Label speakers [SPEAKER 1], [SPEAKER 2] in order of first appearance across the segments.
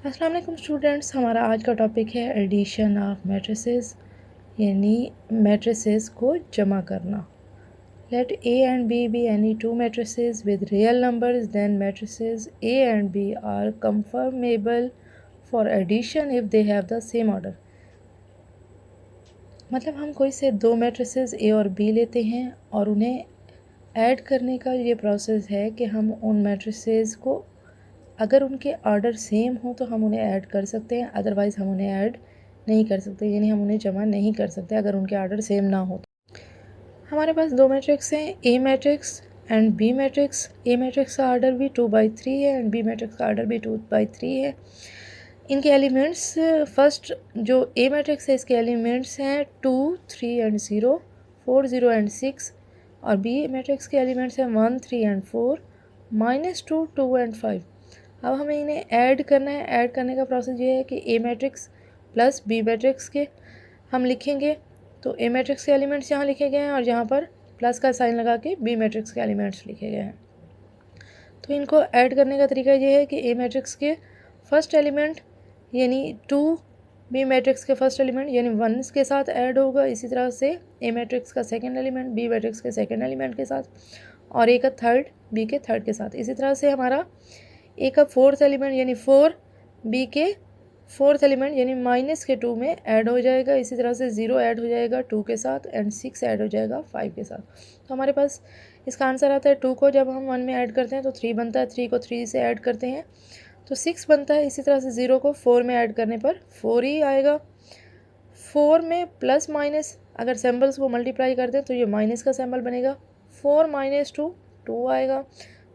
[SPEAKER 1] अस्सलाम वालेकुम स्टूडेंट्स, हमारा आज का टॉपिक है एडिशन ऑफ मैट्रिसेस, यानी मैट्रिसेस को जमा करना। Let A and B be any two matrices with real numbers, then matrices A and B are conformable for addition if they have the same order. मतलब हम कोई से दो मैट्रिसेस ए और बी लेते हैं और उन्हें ऐड करने का ये प्रोसेस है कि हम उन मैट्रिसेस को अगर उनके ऑर्डर सेम हो तो हम उन्हें ऐड कर सकते हैं, अदरवाइज़ हम उन्हें ऐड नहीं कर सकते, यानी हम उन्हें जमा नहीं कर सकते अगर उनके ऑर्डर सेम ना हो। हमारे पास दो मैट्रिक्स हैं, A matrix and B matrix. A matrix का ऑर्डर भी 2/3 है एंड बी मैट्रिक्स का ऑर्डर भी 2/3 है। इनके एलिमेंट्स, फर्स्ट जो ए मैट्रिक्स है इसके एलिमेंट्स हैं 2, 3 एंड 0, 4, 0 एंड 6, और बी मैट्रिक्स के एलिमेंट्स हैं 1, 3 एंड 4, -2, 2 एंड 5। अब हमें इन्हें ऐड करना है। ऐड करने का प्रोसेस ये है कि ए मैट्रिक्स प्लस बी मैट्रिक्स के हम लिखेंगे, तो ए मैट्रिक्स के एलिमेंट्स यहाँ लिखे गए हैं और यहाँ पर प्लस का साइन लगा के बी मैट्रिक्स के एलिमेंट्स लिखे गए हैं। तो इनको ऐड करने का तरीका ये है कि ए मैट्रिक्स के फर्स्ट एलिमेंट यानी 2 बी मैट्रिक्स के फर्स्ट एलिमेंट यानी 1 के साथ ऐड होगा, इसी तरह से ए मैट्रिक्स का सेकेंड एलिमेंट बी मैट्रिक्स के सेकेंड एलिमेंट के साथ, और ए का थर्ड बी के थर्ड के साथ। इसी तरह से हमारा ए का फोर्थ एलिमेंट यानी 4 बी के फोर्थ एलिमेंट यानी -2 में ऐड हो जाएगा। इसी तरह से 0 ऐड हो जाएगा 2 के साथ एंड 6 ऐड हो जाएगा 5 के साथ। तो हमारे पास इसका आंसर आता है 2 को जब हम 1 में ऐड करते हैं तो 3 बनता है, 3 को 3 से ऐड करते हैं तो 6 बनता है। इसी तरह से 0 को 4 में ऐड करने पर 4 ही आएगा। 4 में प्लस माइनस अगर सिंबल्स को मल्टीप्लाई करते हैं तो ये माइनस का सिंबल बनेगा। 4 - 2 2 आएगा।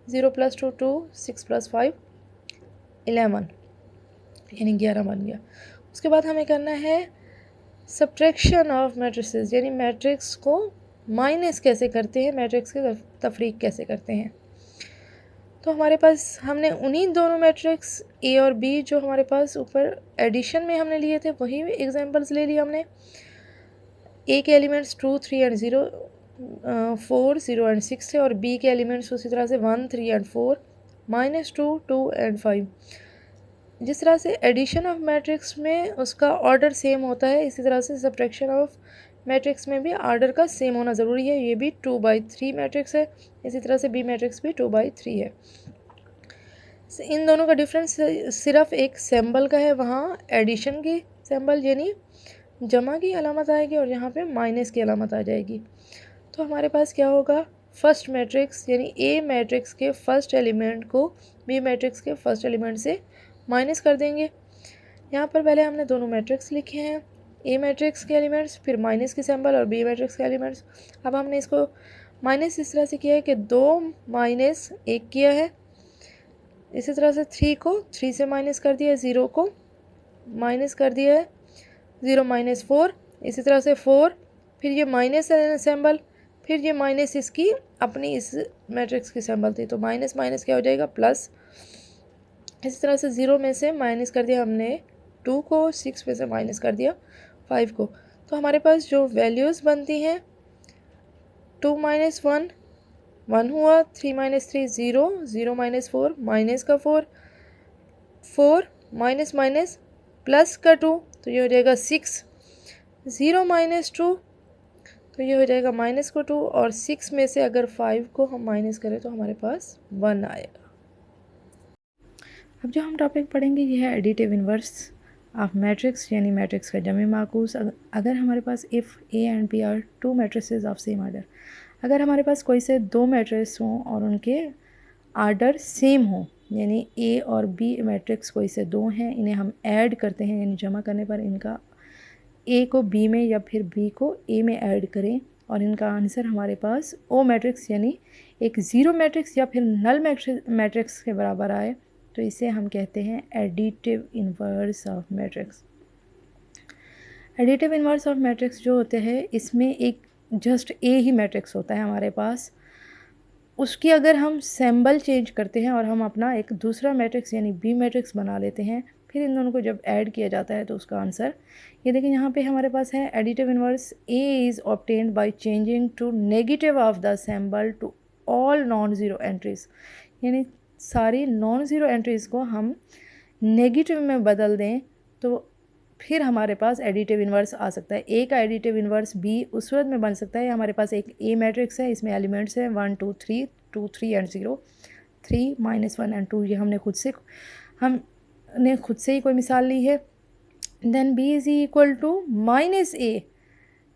[SPEAKER 1] 0 + 2 2, 6 + 5 11 यानी 11 बन गया। उसके बाद हमें करना है सब्ट्रैक्शन ऑफ मैट्रिसेस, यानी मैट्रिक्स को माइनस कैसे करते हैं, मैट्रिक्स के तफरीक कैसे करते हैं। तो हमारे पास हमने उन्हीं दोनों मैट्रिक्स ए और बी जो हमारे पास ऊपर एडिशन में हमने लिए थे वही एग्जांपल्स ले लिए हमने। ए के एलिमेंट्स 2, 3 एंड 0, 4, 0 एंड 6 थे, और बी के एलिमेंट्स उसी तरह से 1, 3 एंड 4, -2, 2 एंड 5। जिस तरह से एडिशन ऑफ मैट्रिक्स में उसका ऑर्डर सेम होता है, इसी तरह से सब्ट्रैक्शन ऑफ मैट्रिक्स में भी ऑर्डर का सेम होना ज़रूरी है। ये भी 2/3 मैट्रिक्स है, इसी तरह से बी मैट्रिक्स भी 2/3 है। इन दोनों का डिफरेंस सिर्फ एक सिंबल का है, वहाँ एडिशन की सिंबल यानी जमा की अलामत आएगी और यहाँ पे माइनस की अलामत आ जाएगी। तो हमारे पास क्या होगा, फर्स्ट मैट्रिक्स यानी ए मैट्रिक्स के फर्स्ट एलिमेंट को बी मैट्रिक्स के फर्स्ट एलिमेंट से माइनस कर देंगे। यहाँ पर पहले हमने दोनों मैट्रिक्स लिखे हैं, ए मैट्रिक्स के एलिमेंट्स फिर माइनस की सिंबल और बी मैट्रिक्स के एलिमेंट्स। अब हमने इसको माइनस इस तरह से किया है कि 2 - 1 किया है। इसी तरह से 3 को 3 से माइनस कर दिया है, 0 को माइनस कर दिया है, 0 - 4। इसी तरह से 4 फिर ये माइनस सिंबल, फिर ये माइनस इसकी अपनी इस मैट्रिक्स की सिंबल थी, तो माइनस माइनस क्या हो जाएगा प्लस। इसी तरह से 0 में से माइनस कर दिया हमने 2 को, 6 में से माइनस कर दिया 5 को। तो हमारे पास जो वैल्यूज़ बनती हैं 2 - 1 1 हुआ, 3 - 3 0, 0 - 4 माइनस का 4, 4 माइनस माइनस प्लस का 2, तो ये हो जाएगा 6। 0 - 2 तो ये हो जाएगा माइनस को 2, और 6 में से अगर 5 को हम माइनस करें तो हमारे पास 1 आएगा। अब जो हम टॉपिक पढ़ेंगे ये है एडिटिव इन्वर्स ऑफ मैट्रिक्स, यानी मैट्रिक्स का जमे माकूस। अगर हमारे पास if A and B are two matrices of same order, अगर हमारे पास कोई से दो मैट्रिक्स हों और उनके आर्डर सेम हो, यानी ए और बी मैट्रिक्स कोई से दो हैं, इन्हें हम ऐड करते हैं यानी जमा करने पर इनका ए को बी में या फिर बी को ए में ऐड करें और इनका आंसर हमारे पास ओ मैट्रिक्स यानी एक ज़ीरो मैट्रिक्स या फिर नल मैट्रिक्स के बराबर आए, तो इसे हम कहते हैं additive inverse of matrix. Additive inverse of matrix जो होते हैं इसमें एक जस्ट ए ही मैट्रिक्स होता है हमारे पास, उसकी अगर हम सिंबल चेंज करते हैं और हम अपना एक दूसरा मैट्रिक्स यानी बी मैट्रिक्स बना लेते हैं, फिर इन दोनों को जब ऐड किया जाता है तो उसका आंसर ये देखिए यहाँ पे हमारे पास है additive inverse A is obtained by changing to negative of the symbol to all non zero entries, यानी सारी नॉन ज़ीरो एंट्रीज़ को हम नेगेटिव में बदल दें तो फिर हमारे पास एडिटिव इन्वर्स आ सकता है। ए का एडिटिव इन्वर्स बी उस सूरत में बन सकता है, हमारे पास एक ए मैट्रिक्स है, इसमें एलिमेंट्स हैं 1 2 3, 2 3 एंड 0, 3 -1 एंड 2, ये हमने खुद से ही कोई मिसाल ली है। Then B is equal to -a।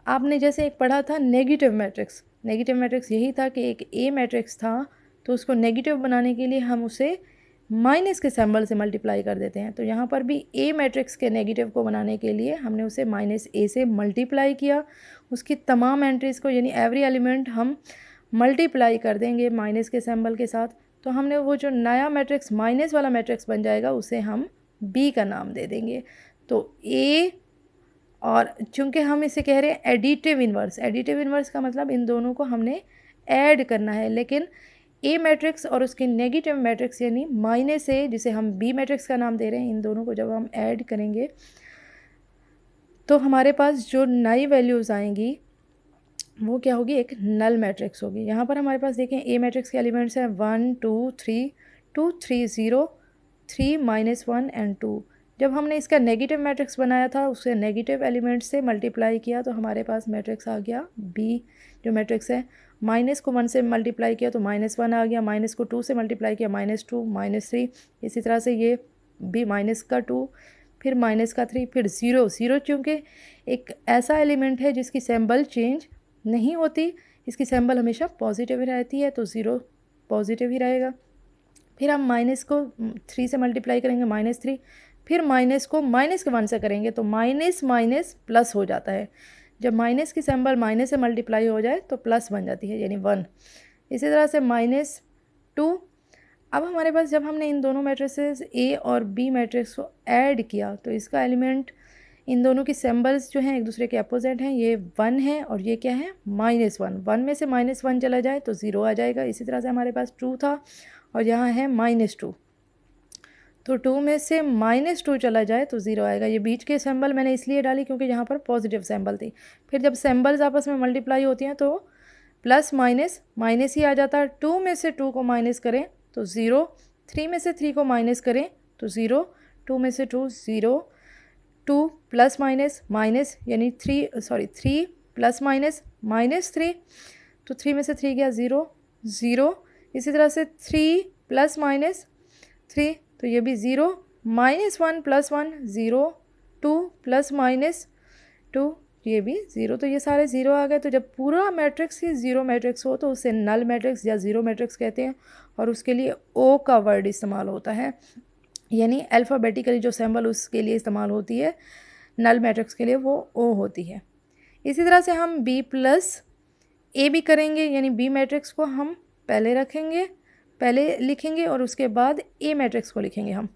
[SPEAKER 1] आपने जैसे एक पढ़ा था नेगेटिव मैट्रिक्स यही था कि एक ए मैट्रिक्स था तो उसको नेगेटिव बनाने के लिए हम उसे माइनस के सिंबल से मल्टीप्लाई कर देते हैं। तो यहाँ पर भी ए मैट्रिक्स के नेगेटिव को बनाने के लिए हमने उसे -a से मल्टीप्लाई किया, उसकी तमाम एंट्रीज़ को यानी एवरी एलिमेंट हम मल्टीप्लाई कर देंगे माइनस के सिंबल के साथ। तो हमने वो जो नया मैट्रिक्स माइनस वाला मैट्रिक्स बन जाएगा उसे हम बी का नाम दे देंगे। तो ए, और चूँकि हम इसे कह रहे हैं एडिटिव इन्वर्स का मतलब इन दोनों को हमने ऐड करना है, लेकिन ए मैट्रिक्स और उसके नेगेटिव मैट्रिक्स यानी -a जिसे हम बी मैट्रिक्स का नाम दे रहे हैं, इन दोनों को जब हम ऐड करेंगे तो हमारे पास जो नई वैल्यूज़ आएंगी वो क्या होगी, एक नल मैट्रिक्स होगी। यहाँ पर हमारे पास देखें ए मैट्रिक्स के एलिमेंट्स हैं 1 2 3, 2 3 0, 3 -1 एंड 2। जब हमने इसका नेगेटिव मैट्रिक्स बनाया था उसके नेगेटिव एलिमेंट से मल्टीप्लाई किया तो हमारे पास मैट्रिक्स आ गया बी जो मैट्रिक्स है। माइनस को 1 से मल्टीप्लाई किया तो -1 आ गया, माइनस को 2 से मल्टीप्लाई किया -2 -3, इसी तरह से ये बी माइनस का 2, फिर माइनस का 3, फिर 0 चूँकि एक ऐसा एलिमेंट है जिसकी सिंबल चेंज नहीं होती, इसकी सिंबल हमेशा पॉजिटिव ही रहती है तो 0 पॉजिटिव ही रहेगा। फिर हम माइनस को 3 से मल्टीप्लाई करेंगे -3, फिर माइनस को माइनस के 1 से करेंगे तो माइनस माइनस प्लस हो जाता है। जब माइनस की सिंबल माइनस से मल्टीप्लाई हो जाए तो प्लस बन जाती है यानी 1। इसी तरह से -2। अब हमारे पास जब हमने इन दोनों मैट्रिसेस ए और बी मैट्रिक्स को ऐड किया तो इसका एलिमेंट, इन दोनों की सिंबल्स जो हैं एक दूसरे के अपोजिट हैं, ये 1 है और ये क्या है -1। 1 में से -1 चला जाए तो 0 आ जाएगा। इसी तरह से हमारे पास 2 था और यहाँ है -2, तो 2 में से -2 चला जाए तो 0 आएगा। ये बीच के सिंबल मैंने इसलिए डाली क्योंकि यहाँ पर पॉजिटिव सिंबल थी। फिर जब सिंबल्स आपस में मल्टीप्लाई होती हैं तो प्लस माइनस माइनस ही आ जाता है। 2 में से 2 को माइनस करें तो 0, 3 में से 3 को माइनस करें तो 0, 2 में से 2 0, 2 प्लस माइनस माइनस यानी 3 प्लस माइनस -3, तो 3 में से 3 गया 0 0। इसी तरह से 3 प्लस माइनस 3 तो ये भी 0, -1 + 1 0, 2 प्लस माइनस 2 ये भी 0। तो ये सारे 0 आ गए। तो जब पूरा मैट्रिक्स ही 0 मैट्रिक्स हो तो उसे नल मैट्रिक्स या 0 मैट्रिक्स कहते हैं और उसके लिए ओ का वर्ड इस्तेमाल होता है, यानी अल्फ़ाबेटिकली जो सिंबल उसके लिए इस्तेमाल होती है नल मैट्रिक्स के लिए वो ओ होती है। इसी तरह से हम B + A भी करेंगे, यानी बी मैट्रिक्स को हम पहले लिखेंगे और उसके बाद ए मैट्रिक्स को लिखेंगे हम।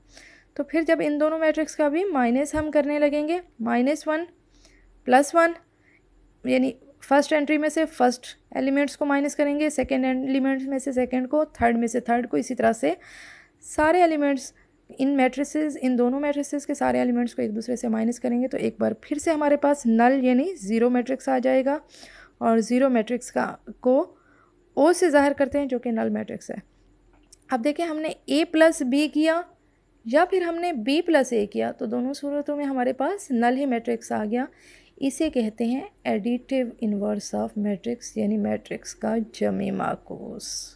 [SPEAKER 1] तो फिर जब इन दोनों मैट्रिक्स का भी माइनस हम करने लगेंगे, -1 + 1 यानी फर्स्ट एंट्री में से फर्स्ट एलिमेंट्स को माइनस करेंगे, सेकंड एलिमेंट्स में से सेकंड को, थर्ड में से थर्ड को, इसी तरह से सारे एलिमेंट्स इन दोनों मैट्रिसेस के सारे एलिमेंट्स को एक दूसरे से माइनस करेंगे तो एक बार फिर से हमारे पास नल यानी 0 मैट्रिक्स आ जाएगा और 0 मैट्रिक्स को ओ से ज़ाहिर करते हैं जो कि नल मैट्रिक्स है। अब देखिए हमने A + B किया या फिर हमने B + A किया तो दोनों सूरतों में हमारे पास नल ही मैट्रिक्स आ गया। इसे कहते हैं एडिटिव इन्वर्स ऑफ मैट्रिक्स यानी मैट्रिक्स का जमी माकूस।